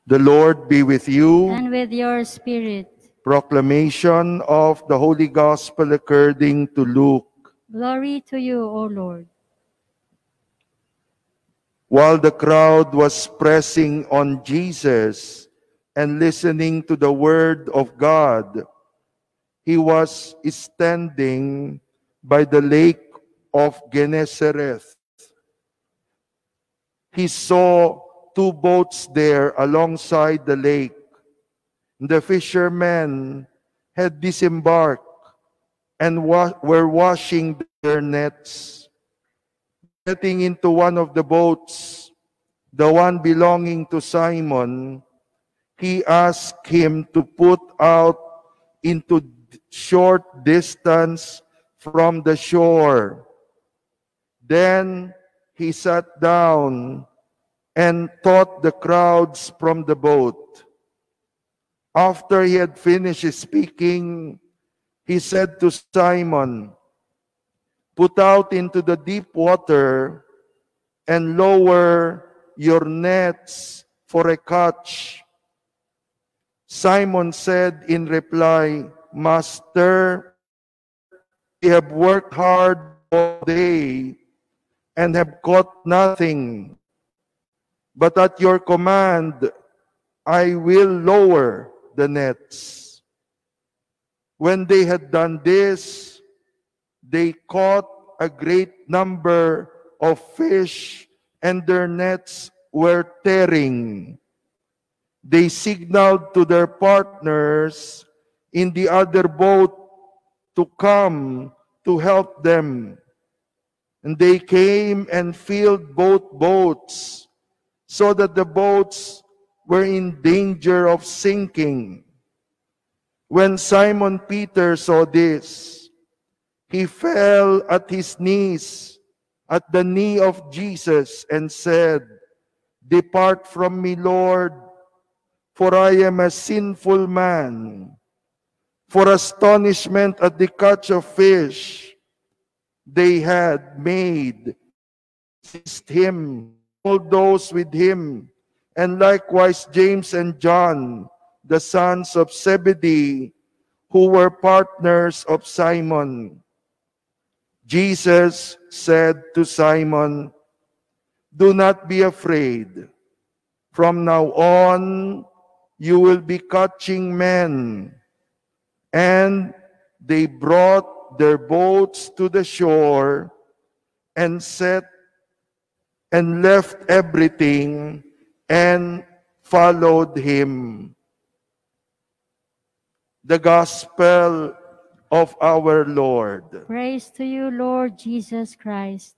The Lord be with you. And with your spirit. Proclamation of the Holy Gospel according to Luke. Glory to you, O Lord. While the crowd was pressing on Jesus and listening to the word of God, he was standing by the lake of Gennesareth. He saw two boats there alongside the lake. The fishermen had disembarked and were washing their nets. Getting into one of the boats, the one belonging to Simon, he asked him to put out into short distance from the shore. Then he sat down and taught the crowds from the boat. After he had finished speaking, he said to Simon, "Put out into the deep water and lower your nets for a catch." Simon said in reply, "Master, we have worked hard all day and have caught nothing. But at your command, I will lower the nets." When they had done this, they caught a great number of fish, and their nets were tearing. They signaled to their partners in the other boat to come to help them. And they came and filled both boats, so that the boats were in danger of sinking. When Simon Peter saw this, he fell at his knees, at the knee of Jesus, and said, "Depart from me, Lord, for I am a sinful man." For astonishment at the catch of fish they had made seized him, all those with him, and likewise James and John, the sons of Zebedee, who were partners of Simon. Jesus said to Simon, "Do not be afraid. From now on, you will be catching men." And they brought their boats to the shore and left everything and followed him. The Gospel of our Lord. Praise to you, Lord Jesus Christ.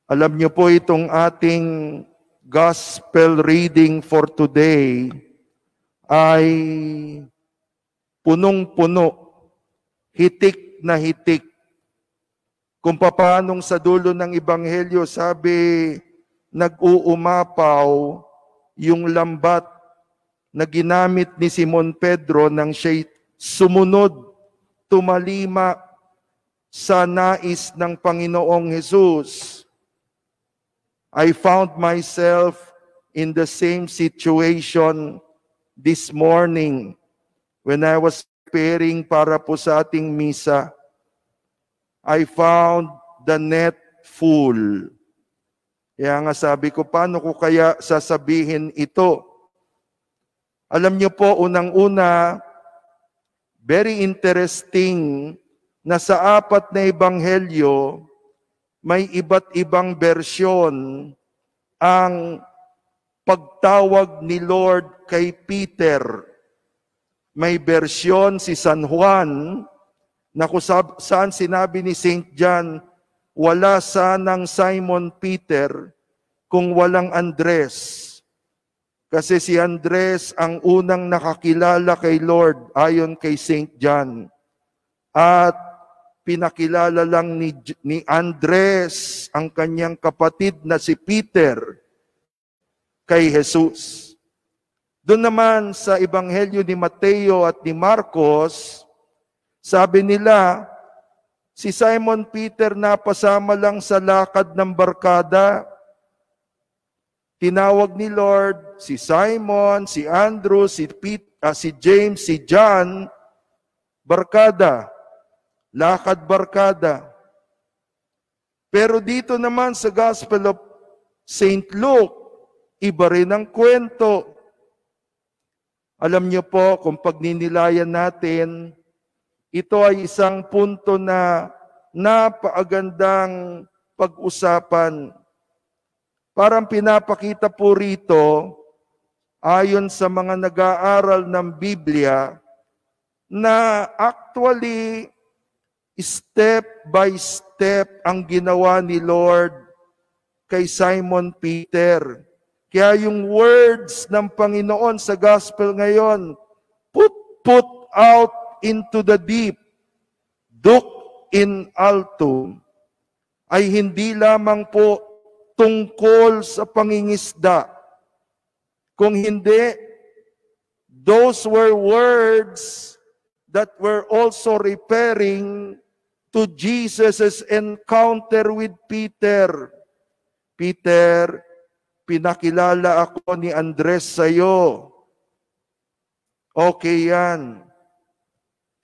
Alam niyo po itong ating Gospel reading for today ay punong-puno, hitik na hitik. Kung paanong sa dulo ng Ebanghelyo sabi, nag-uumapaw yung lambat na ginamit ni Simon Pedro nang siya'y sumunod, tumalima sa nais ng Panginoong Jesus. I found myself in the same situation this morning when I was preparing para po sa ating misa. I found the net full. Kaya nga sabi ko, paano ko kaya sasabihin ito? Alam niyo po, unang-una, very interesting na sa apat na ebanghelyo, may iba't ibang bersyon ang pagtawag ni Lord kay Peter. May bersyon si San Juan, na kung saan sinabi ni St. John, wala sanang Simon Peter kung walang Andres. Kasi si Andres ang unang nakakilala kay Lord ayon kay St. John. At pinakilala lang ni Andres ang kanyang kapatid na si Peter kay Jesus. Doon naman sa Ebanghelyo ni Mateo at ni Marcos, sabi nila, si Simon Peter napasama lang sa lakad ng barkada. Tinawag ni Lord si Simon, si Andrew, si James, si John, barkada, lakad barkada. Pero dito naman sa Gospel of St. Luke, iba rin ang kwento. Alam niyo po, kung pagninilayan natin, ito ay isang punto na napakagandang pag-usapan. Parang pinapakita po rito, ayon sa mga nag-aaral ng Biblia, na actually, step by step ang ginawa ni Lord kay Simon Peter. Kaya yung words ng Panginoon sa Gospel ngayon, put out into the deep, duc in alto, ay hindi lamang po tungkol sa pangingisda. Kung hindi, those were words that were also referring to Jesus' encounter with Peter. Peter, pinakilala ako ni Andres sa'yo. Okay yan.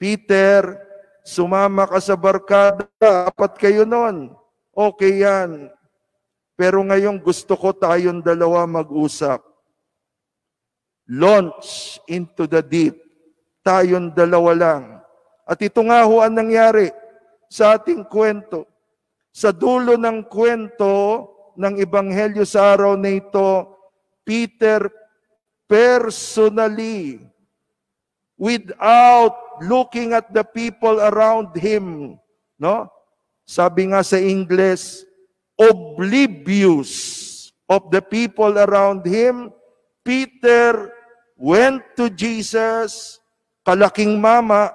Peter, sumama ka sa barkada, apat kayo nun. Okay yan. Pero ngayon gusto ko tayong dalawa mag-usap. Launch into the deep. Tayong dalawa lang. At ito nga ho ang nangyari sa ating kwento. Sa dulo ng kwento ng Ebanghelyo sa araw na ito, Peter personally, without looking at the people around him, no? Sabi nga sa English, oblivious of the people around him, Peter went to Jesus, kalaking mama.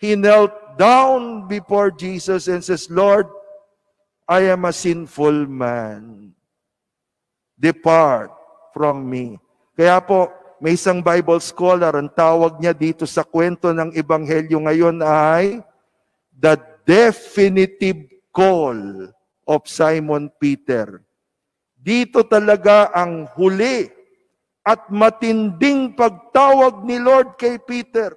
He knelt down before Jesus and says, Lord, I am a sinful man. Depart from me. Kaya po, may isang Bible scholar, ang tawag niya dito sa kwento ng Ebanghelyo ngayon ay the definitive call of Simon Peter. Dito talaga ang huli at matinding pagtawag ni Lord kay Peter.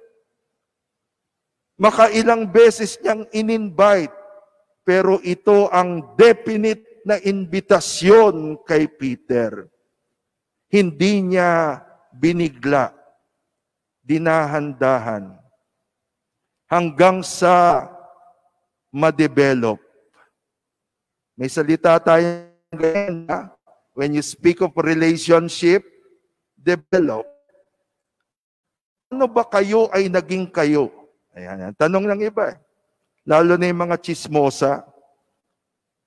Makailang beses niyang in-invite, pero ito ang definite na invitasyon kay Peter. Hindi niya binigla, dinahandahan, hanggang sa ma-develop. May salita tayo ganyan, ha? When you speak of relationship, develop. Ano ba kayo ay naging kayo? Ayan, tanong ng iba. Lalo na yung mga chismosa.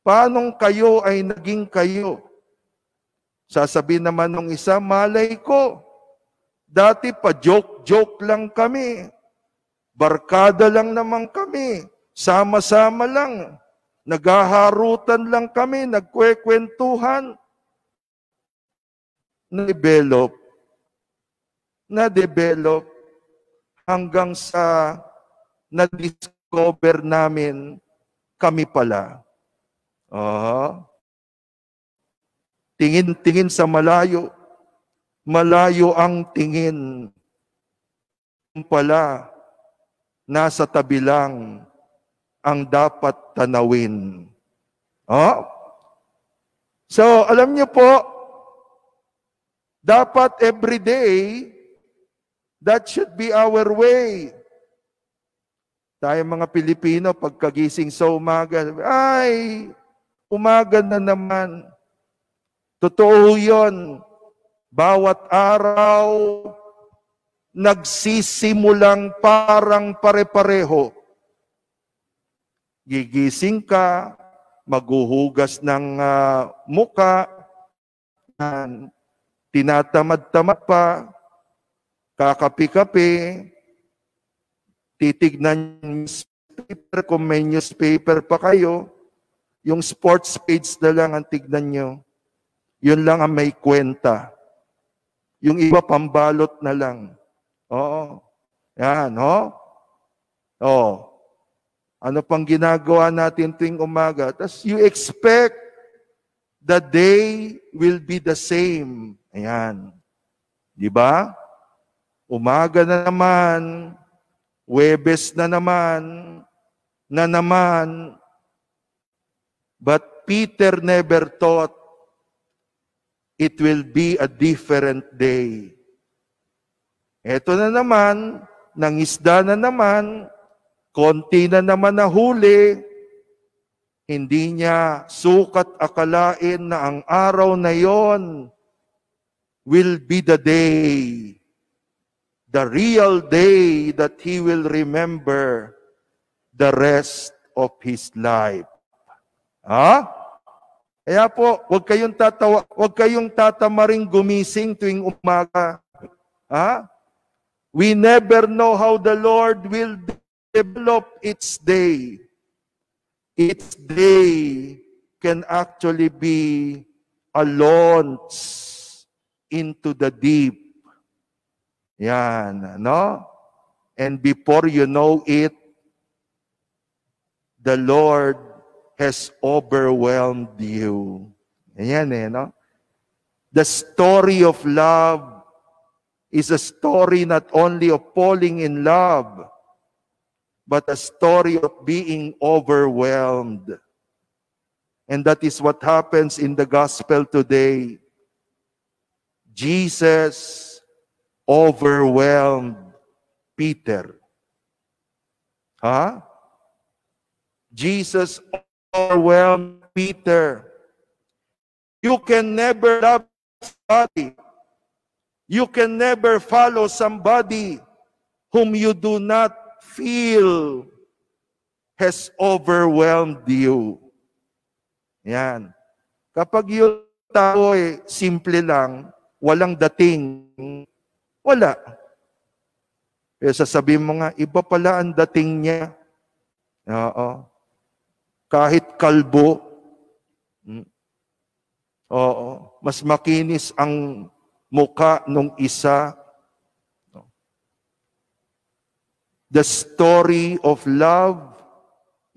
Paano kayo ay naging kayo? Sasabihin naman ng isa, malay ko. Dati pa joke-joke lang kami. Barkada lang naman kami. Sama-sama lang. Naghaharutan lang kami. Nagkwekwentuhan. Na-develop hanggang sa na-discover namin kami pala. Tingin-tingin sa malayo. Malayo ang tingin. Pala, nasa tabi lang ang dapat tanawin. So, alam niyo po, dapat every day, that should be our way. Tayo mga Pilipino, pagkagising sa umaga, ay, umaga na naman. Totoo yun. Bawat araw, nagsisimulang parang pare-pareho. Gigising ka, maghuhugas ng muka, tinatamad-tamad pa, kakapi-kapi, titignan yung newspaper, kung may newspaper pa kayo, yung sports page na lang ang tignan nyo. Yun lang ang may kwenta. Yung iba pambalot na lang. Oo. Yan, Ano pang ginagawa natin tuwing umaga? Tapos you expect the day will be the same. Ayan. Di ba? Umaga na naman, Huwebes na naman. But Peter never thought it will be a different day. Eto na naman, nangisda na naman, konti na naman na huli, hindi niya sukat akalain na ang araw na yon will be the day, the real day that he will remember the rest of his life. Ha? Kaya po, huwag kayong tatamaring gumising tuwing umaga. Ha? We never know how the Lord will develop its day. Its day can actually be a launch into the deep. Yan, no? And before you know it, the Lord has overwhelmed you. Yan no? The story of love is a story not only of falling in love, but a story of being overwhelmed. And that is what happens in the gospel today. Jesus overwhelmed Peter. Huh? Jesus overwhelmed Peter. You can never love somebody. You can never follow somebody whom you do not feel has overwhelmed you. Yan. Kapag yung tao simple lang, walang dating, wala. Kaya sasabihin mo nga, iba pala ang dating niya. Oo. Kahit kalbo, oo, mas makinis ang mukha nung isa. The story of love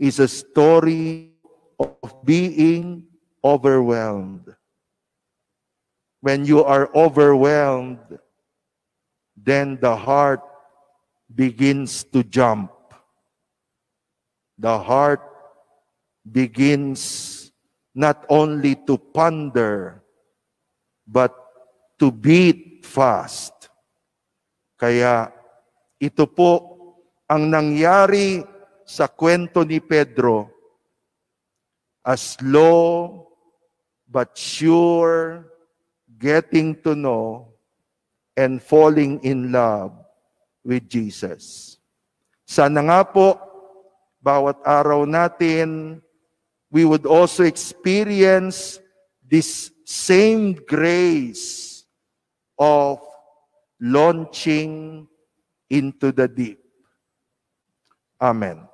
is a story of being overwhelmed. When you are overwhelmed, then the heart begins to jump. The heart begins not only to ponder, but to beat fast. Kaya ito po ang nangyari sa kwento ni Pedro. A slow but sure getting to know and falling in love with Jesus. Sana nga po, bawat araw natin, we would also experience this same grace of launching into the deep. Amen.